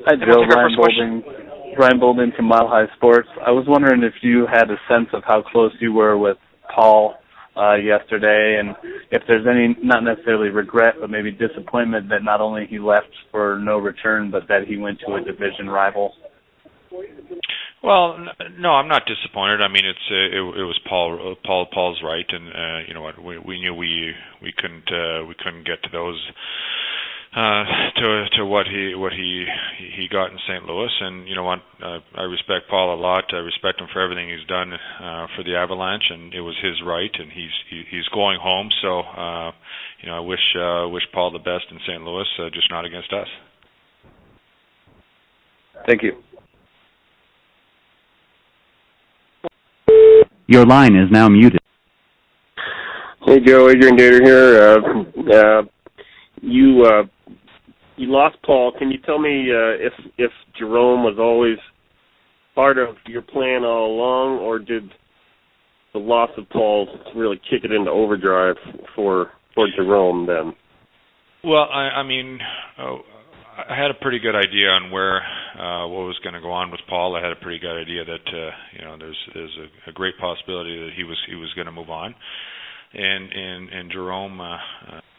Hi, And we'll Joe. take our first question. Ryan Bolden from Mile High Sports. I was wondering if you had a sense of how close you were with Paul yesterday, and if there's any, not necessarily regret, but maybe disappointment that not only he left for no return, but that he went to a division rival. Well, no, I'm not disappointed. I mean, it was Paul's right, and you know what, we knew we couldn't get to those to what he got in St. Louis, and you know what, I respect Paul a lot. I respect him for everything he's done for the Avalanche, and it was his right, and he's going home. So you know, I wish Paul the best in St. Louis, just not against us. Thank you. Your line is now muted. Hey, Joe, Adrian Gator here. You lost Paul. Can you tell me if Jerome was always part of your plan all along, or did the loss of Paul really kick it into overdrive for Jerome then? Well, I mean, I had a pretty good idea on where what was going to go on with Paul. I had a pretty good idea that you know, there's a great possibility that he was going to move on, and Jerome,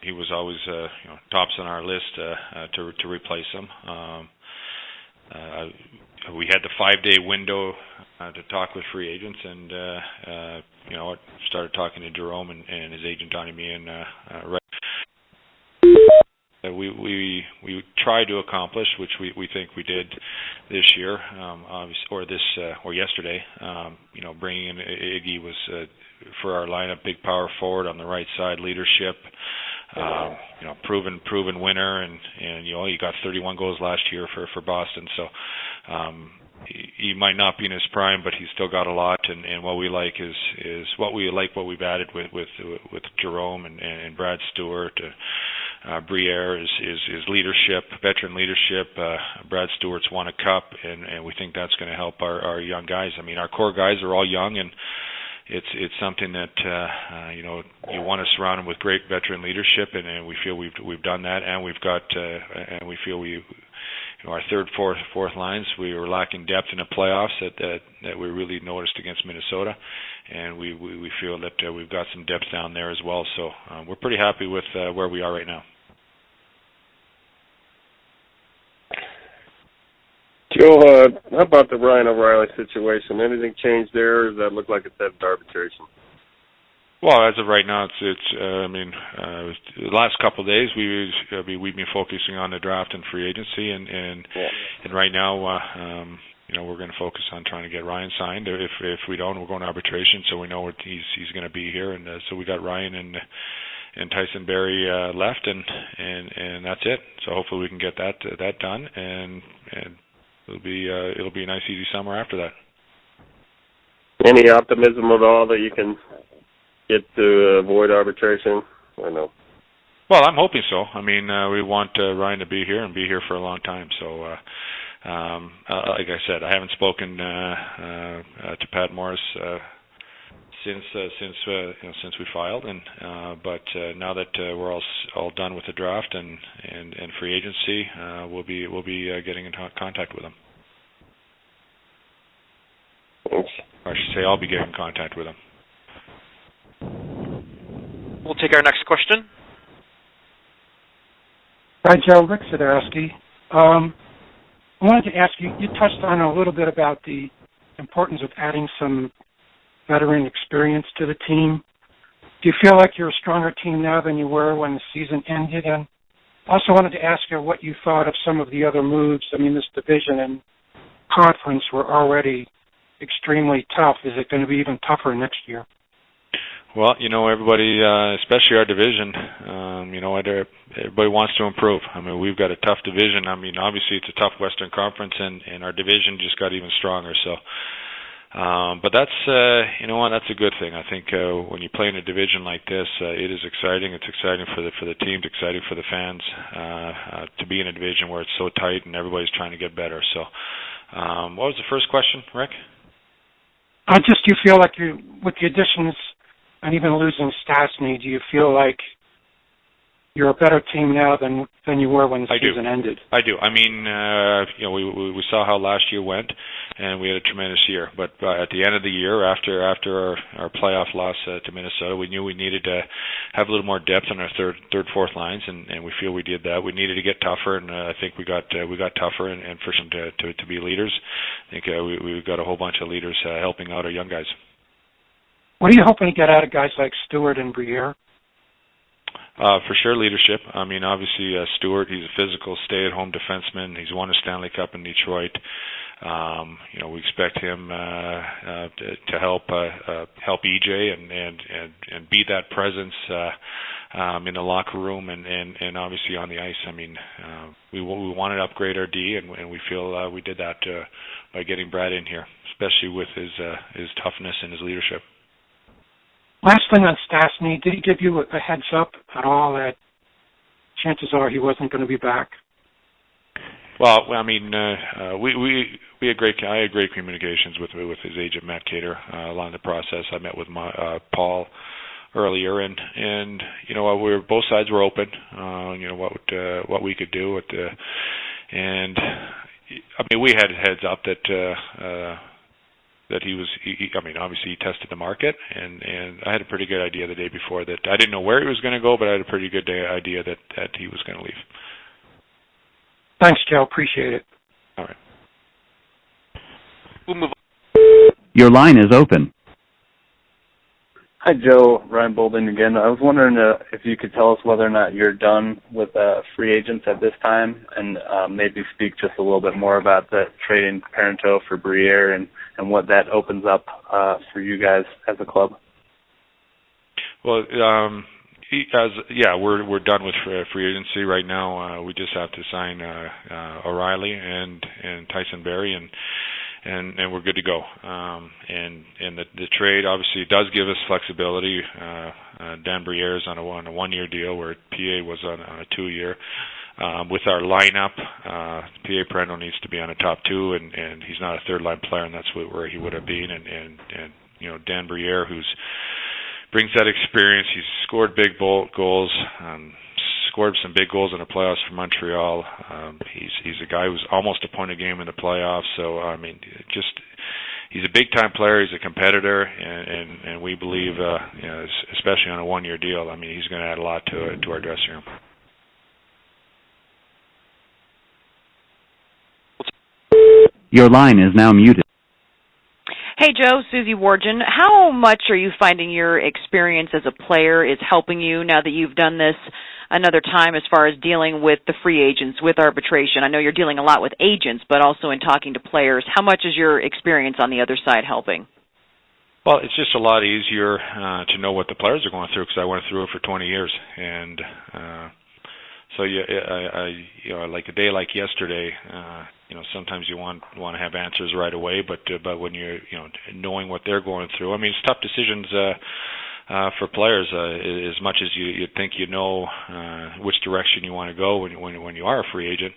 he was always you know, tops on our list to replace him. We had the 5-day window to talk with free agents, and you know, started talking to Jerome and his agent Donnie Meehan right. We tried to accomplish, which we think we did this year, or yesterday. You know, bringing in Iggy was for our lineup, big power forward on the right side, leadership. You know, proven winner, and you know, he got 31 goals last year for Boston. So he might not be in his prime, but he's still got a lot. And what we like is what we've added with Jerome and Brad Stewart. Briere is leadership, veteran leadership. Brad Stewart's won a cup, and we think that's going to help our young guys. I mean, our core guys are all young, and it's something that you know, you want to surround them with great veteran leadership, and we feel we've done that, and we've got and we feel you know, our third, fourth lines, we were lacking depth in the playoffs that we really noticed against Minnesota, and we feel that we've got some depth down there as well. So we're pretty happy with where we are right now. Joe, how about the Ryan O'Reilly situation? Anything changed there, or does that look like it's headed to arbitration? Well, as of right now, it's I mean, the last couple of days we've been focusing on the draft and free agency, and right now, you know, we're going to focus on trying to get Ryan signed. If we don't, we're going to arbitration, so we know he's going to be here, and so we got Ryan and Tyson Barrie left, and that's it. So hopefully we can get that done, and it'll be a nice easy summer after that. Any optimism at all that you can get to avoid arbitration, or no? Well, I'm hoping so. I mean, we want Ryan to be here and be here for a long time. So, like I said, I haven't spoken to Pat Morris since we filed, and but now that we're all done with the draft and free agency, we'll be getting in contact with him. Thanks. Or I should say, I'll be getting in contact with him. We'll take our next question. Hi, Joe. Rick Sadowski. I wanted to ask you, you touched on a little bit about the importance of adding some veteran experience to the team. Do you feel like you're a stronger team now than you were when the season ended? And also wanted to ask you what you thought of some of the other moves. I mean, this division and conference were already extremely tough. Is it going to be even tougher next year? Well, you know, everybody, especially our division, you know, everybody wants to improve. I mean, we've got a tough division. I mean, obviously it's a tough Western Conference, and our division just got even stronger. So, but that's, you know what, that's a good thing. I think when you play in a division like this, it is exciting. It's exciting for the team. It's exciting for the fans to be in a division where it's so tight and everybody's trying to get better. So, what was the first question, Rick? Just do you feel like you, with the additions and even losing Stastny, do you feel like you're a better team now than you were when the season ended. I do. I mean, we saw how last year went, and we had a tremendous year. But at the end of the year, after our playoff loss to Minnesota, we knew we needed to have a little more depth on our third, fourth lines, and we feel we did that. We needed to get tougher, and I think we got tougher, and for some to be leaders. I think we got a whole bunch of leaders helping out our young guys. What are you hoping to get out of guys like Stewart and Briere? For sure, leadership. I mean, obviously, Stewart, he's a physical, stay-at-home defenseman. He's won a Stanley Cup in Detroit. We expect him to help EJ and be that presence in the locker room and obviously on the ice. I mean, we wanted to upgrade our D, and we feel we did that by getting Brad in here, especially with his toughness and his leadership. Last thing on Stastny, did he give you a heads up at all that chances are he wasn't going to be back? Well, I mean, we had I had great communications with his agent Matt Cater along the process. I met with Paul earlier, and both sides were open. What we could do and I mean, we had heads up that he was. I mean, obviously he tested the market, and I had a pretty good idea the day before that I didn't know where he was going to go, but I had a pretty good idea that he was going to leave. Thanks, Joe. Appreciate it. All right. We'll move on. Your line is open. Hi, Joe. Ryan Bolden again. I was wondering if you could tell us whether or not you're done with free agents at this time, and maybe speak just a little bit more about the trading Parenteau for Briere and what that opens up for you guys as a club. Well, we're done with free agency right now. We just have to sign O'Reilly and Tyson Barrie, and we're good to go. And the trade obviously does give us flexibility. Dan Briere is on a 1-year deal, where PA was on a 2-year. With our lineup, PA Parenteau needs to be on a top 2, and he's not a third line player, and that's where he would have been. And Dan Briere, brings that experience. He's scored big goals. Scored some big goals in the playoffs for Montreal. He's a guy who's almost a point a game in the playoffs. So I mean, he's a big time player. He's a competitor, and we believe, especially on a 1-year deal, I mean, he's going to add a lot to our dressing room. Your line is now muted. Hey, Joe, Susie Wargen. How much are you finding your experience as a player is helping you now that you've done this another time as far as dealing with the free agents, with arbitration? I know you're dealing a lot with agents, but also in talking to players. How much is your experience on the other side helping? Well, it's just a lot easier to know what the players are going through, because I went through it for 20 years. And so, like a day like yesterday, sometimes you want to have answers right away, but when you're knowing what they're going through, I mean, it's tough decisions for players. As much as you think which direction you want to go when you are a free agent,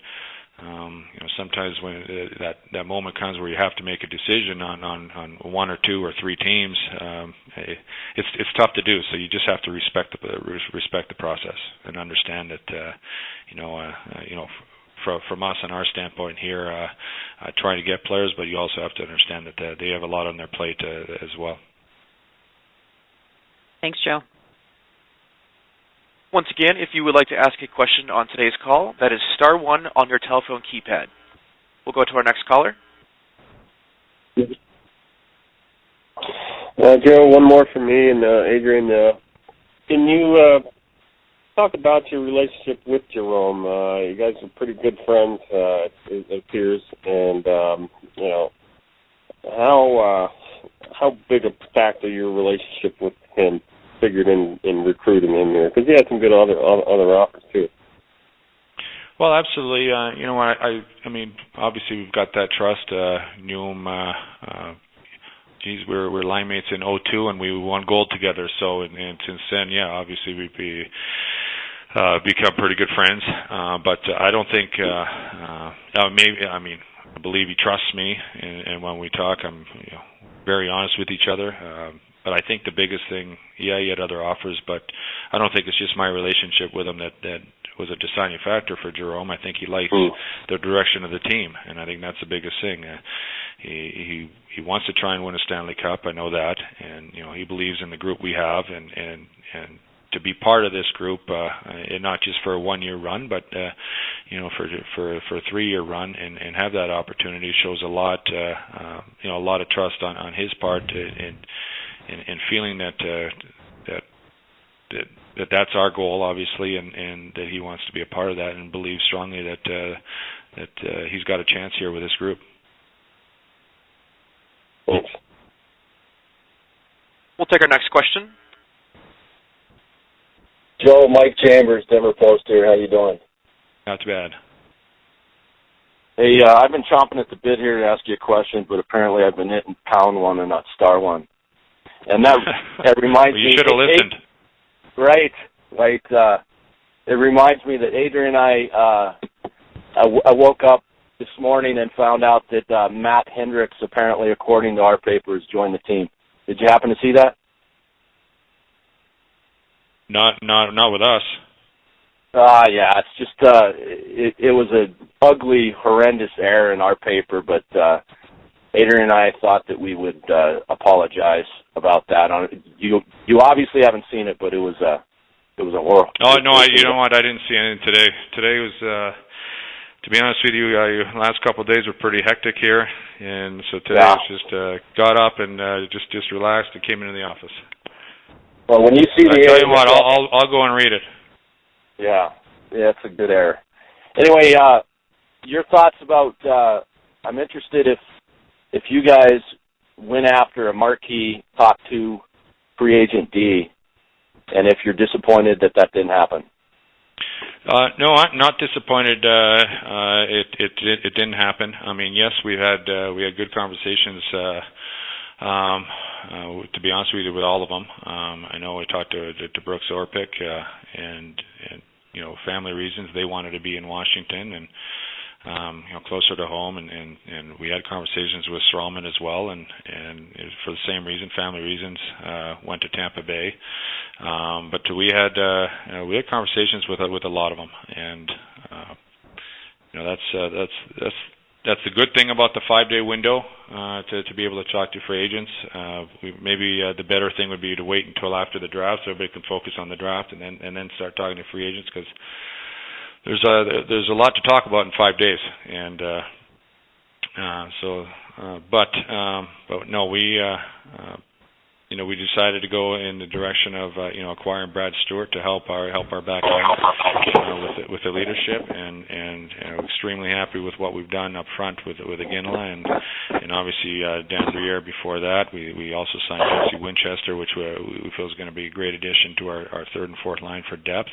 sometimes when that moment comes where you have to make a decision on 1 or 2 or 3 teams, it's tough to do. So you just have to respect the process and understand that from us and our standpoint here, trying to get players, but you also have to understand that they have a lot on their plate as well. Thanks, Joe. Once again, if you would like to ask a question on today's call, that is *1 on your telephone keypad. We'll go to our next caller. Joe, one more from me, and Adrian, can you talk about your relationship with Jerome? You guys are pretty good friends, it appears, and how big a factor your relationship with him figured in recruiting him here? Because he had some good other offers too. Well, absolutely. I mean, obviously we've got that trust. Knew him. We're line mates in 2002, and we won gold together. So, and since then, obviously we've become pretty good friends. But I don't think I believe he trusts me, and when we talk, I'm very honest with each other. I think the biggest thing, he had other offers, but I don't think it's just my relationship with him that was a deciding factor for Jerome. I think he likes the direction of the team, and I think that's the biggest thing. He wants to try and win a Stanley Cup. I know that, and he believes in the group we have, and to be part of this group, and not just for a 1-year run, but for a 3-year run, and have that opportunity shows a lot, a lot of trust on his part, and feeling that's our goal, obviously, and that he wants to be a part of that, and believes strongly that he's got a chance here with this group. Thanks. We'll take our next question. Joe, Mike Chambers, Denver Post here. How you doing? Not too bad. Hey, I've been chomping at the bit here to ask you a question, but apparently I've been hitting pound one and not star one. And that reminds well, me... You should have listened. Right. It reminds me that Adrian and I woke up this morning and found out that Matt Hendricks, apparently, according to our papers, joined the team. Did you happen to see that? Not with us. Yeah, it's just it was an ugly, horrendous error in our paper, but Adrian and I thought that we would apologize about that. You obviously haven't seen it, but it was a horror. Oh no, you know what? I didn't see anything today. Today was, to be honest with you, last couple of days were pretty hectic here, and so today was just got up and just relaxed and came into the office. Well, when you see I tell you what, I'll go and read it. Yeah, it's a good error. Anyway, your thoughts about? I'm interested if you guys went after a marquee top 2 free agent D, and if you're disappointed that didn't happen. No, I'm not disappointed. It didn't happen. I mean, yes, we had good conversations. To be honest with you, with all of them, I know I talked to Brooks Orpik, and family reasons they wanted to be in Washington and closer to home, and we had conversations with Strawman as well, and for the same reason, family reasons, went to Tampa Bay. But we had conversations with a lot of them, and that's the good thing about the 5-day window, to be able to talk to free agents. Maybe the better thing would be to wait until after the draft so everybody can focus on the draft and then start talking to free agents, because there's a lot to talk about in 5 days, and but no, we decided to go in the direction of acquiring Brad Stewart to help our back end with the leadership, and extremely happy with what we've done up front with Iginla, and obviously Dan Briere before that. We also signed Jesse Winchester, which we feel is going to be a great addition to our third and fourth line for depth.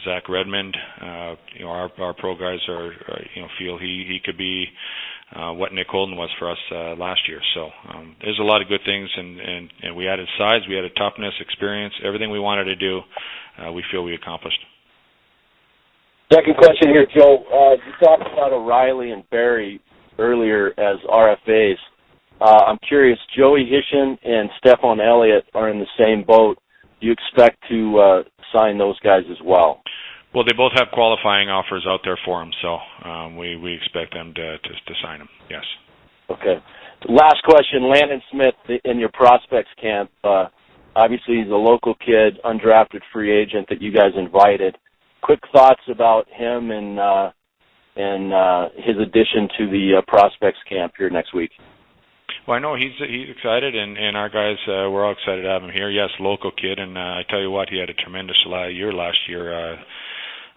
Zach Redmond, our pro guys feel he could be what Nick Holden was for us last year. So there's a lot of good things, and we added size, we added toughness, experience, everything we wanted to do. We feel we accomplished. Second question here, Joe. You talked about O'Reilly and Barry earlier as RFAs. I'm curious, Joey Hishin and Stephon Elliott are in the same boat. Do you expect to sign those guys as well? Well, they both have qualifying offers out there for them, so we expect them to sign them, yes. Okay. Last question, Landon Smith in your prospects camp. Obviously, he's a local kid, undrafted free agent that you guys invited. Quick thoughts about him and his addition to the prospects camp here next week. Well, I know he's excited, and our guys, we're all excited to have him here. Yes, local kid, and I tell you what, he had a tremendous year last year.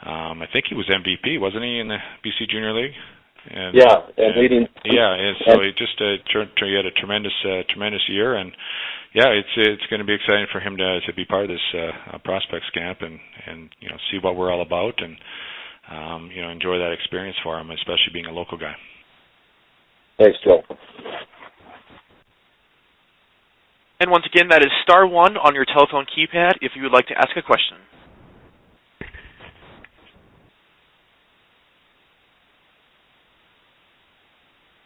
I think he was MVP, wasn't he, in the BC Junior League? Leading. Yeah, and so he just he had a tremendous year, and yeah, it's going to be exciting for him to be part of this prospects camp and see what we're all about, and enjoy that experience for him, especially being a local guy. Thanks, Joe. And once again, that is *1 on your telephone keypad if you would like to ask a question.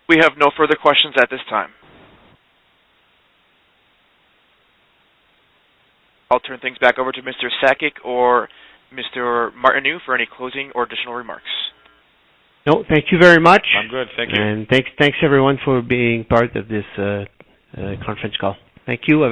We have no further questions at this time. I'll turn things back over to Mr. Sakic or Mr. Martineau for any closing or additional remarks. No, thank you very much. I'm good, thank you. And thanks everyone for being part of this conference call. Thank you.